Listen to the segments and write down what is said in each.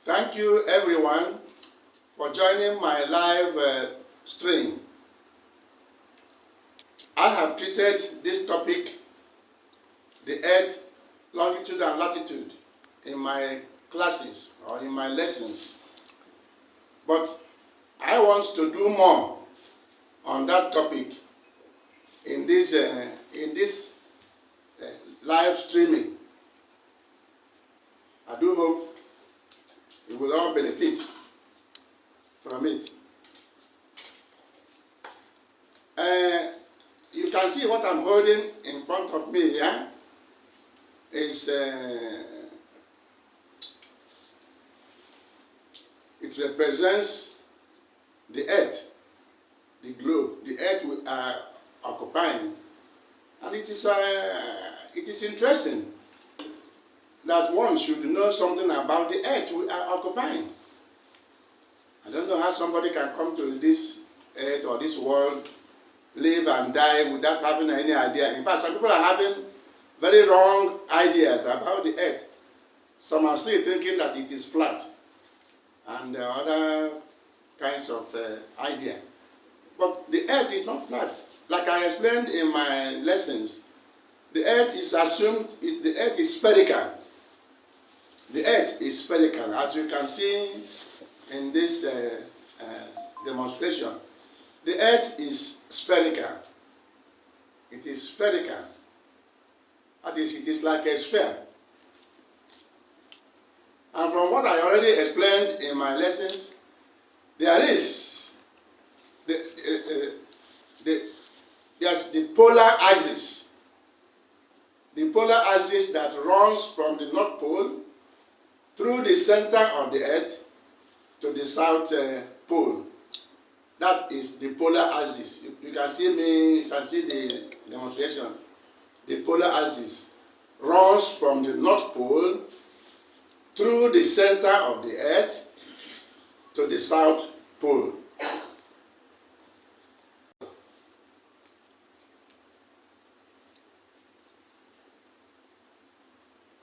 Thank you everyone for joining my live stream. I have treated this topic, the Earth, longitude and latitude, in my classes or in my lessons. But I want to do more on that topic in this live streaming. I do hope you will all benefit from it. You can see what I'm holding in front of me here is it represents the Earth, the globe, the Earth we are occupying, and it is interesting that one should know something about the Earth we are occupying. I don't know how somebody can come to this Earth or this world, live and die without having any idea. In fact, some people are having very wrong ideas about the Earth. Some are still thinking that it is flat, and other kinds of idea. But the Earth is not flat. Like I explained in my lessons, the Earth is assumed, the Earth is spherical. The Earth is spherical, as you can see in this demonstration. The Earth is spherical. It is spherical. That is, it is like a sphere. And from what I already explained in my lessons, there is there's the polar axis. The polar axis that runs from the North Pole through the center of the Earth to the South Pole. That is the polar axis. You can see me, you can see the demonstration. The polar axis runs from the North Pole through the center of the Earth to the South Pole.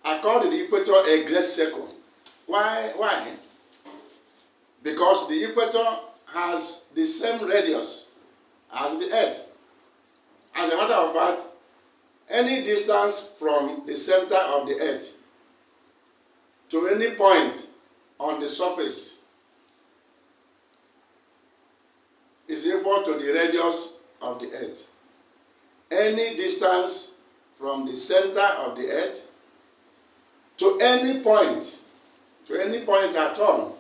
I call the equator a great circle. Why? Because the equator has the same radius as the Earth. As a matter of fact, any distance from the center of the Earth to any point on the surface is equal to the radius of the Earth. Any distance from the center of the Earth to any point at all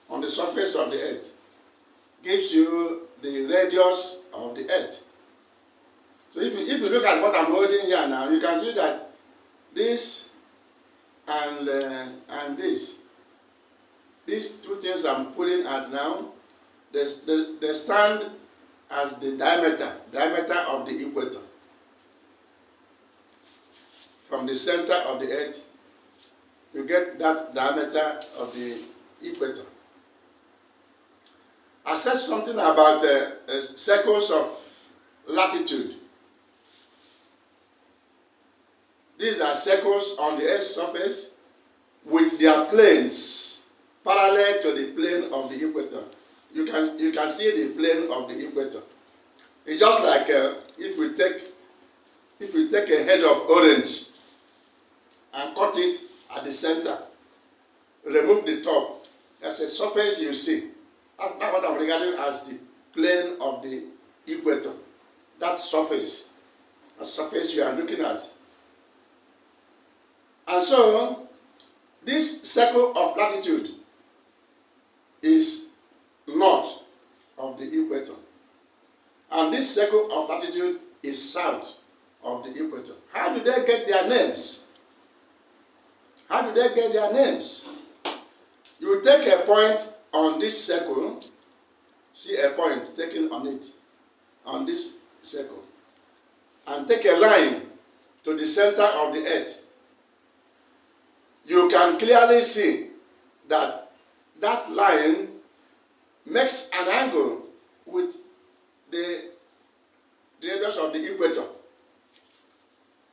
on the surface of the Earth gives you the radius of the Earth. So if you look at what I'm holding here now, you can see that this and this, these two things I'm pulling at now, they stand as the diameter of the equator. From the center of the Earth, you get that diameter of the equator. I said something about circles of latitude. These are circles on the Earth's surface with their planes parallel to the plane of the equator. You can see the plane of the equator. It's just like if we take a head of orange and cut it at the center, remove the top. That's a surface you see. That's what I'm regarding as the plane of the equator. That surface you are looking at. And so, this circle of latitude is north of the equator. And this circle of latitude is south of the equator. How do they get their names? How do they get their names? You take a point on this circle, see a point taken on it, on this circle, and take a line to the center of the Earth. You can clearly see that that line makes an angle with the radius of the equator.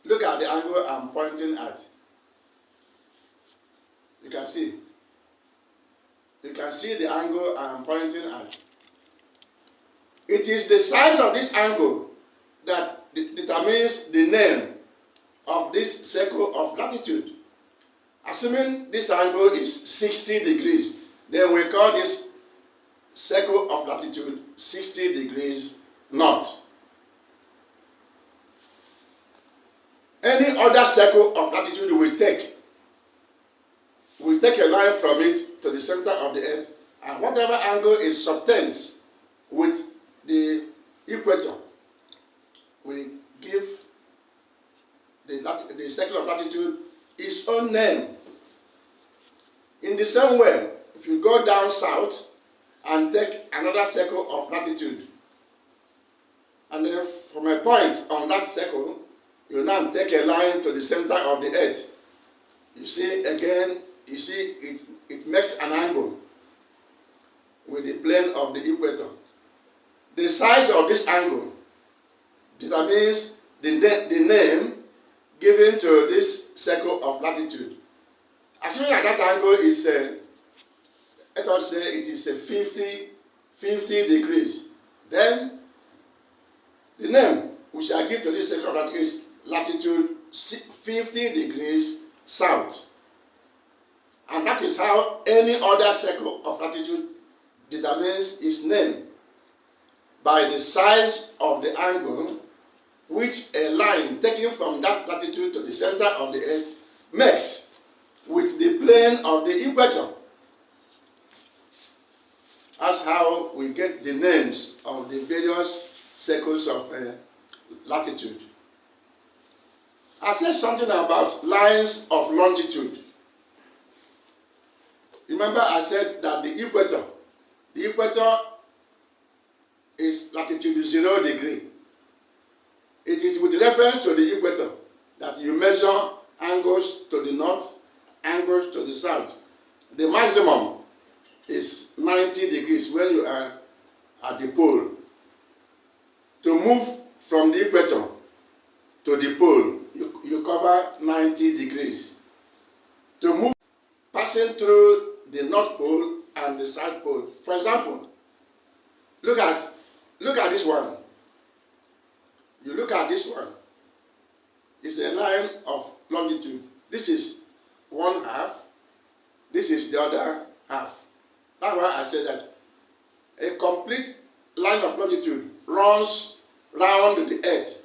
Look at the angle I'm pointing at. You can see You can see the angle I am pointing at. It is the size of this angle that determines the name of this circle of latitude. Assuming this angle is 60 degrees, then we call this circle of latitude 60 degrees north. Any other circle of latitude we take a line from it to the center of the earth, and whatever angle it subtends with the equator, we give the circle of latitude its own name. In the same way, if you go down south and take another circle of latitude, and then from a point on that circle, you now take a line to the center of the earth. You see again, it makes an angle with the plane of the equator. The size of this angle determines the name given to this circle of latitude. Assuming that angle is, let us say it is 50 degrees, then the name we shall give to this circle of latitude is latitude 50 degrees south. And that is how any other circle of latitude determines its name, by the size of the angle which a line taken from that latitude to the center of the earth makes with the plane of the equator. That's how we get the names of the various circles of latitude. I said something about lines of longitude. Remember I said that the equator is latitude 0 degree. It is with reference to the equator that you measure angles to the north, angles to the south. The maximum is 90 degrees when you are at the pole. To move from the equator to the pole, you cover 90 degrees. To move passing through the North Pole and the South Pole. For example, look at this one. You look at this one. It's a line of longitude. This is one half. This is the other half. That's why I said that a complete line of longitude runs round the earth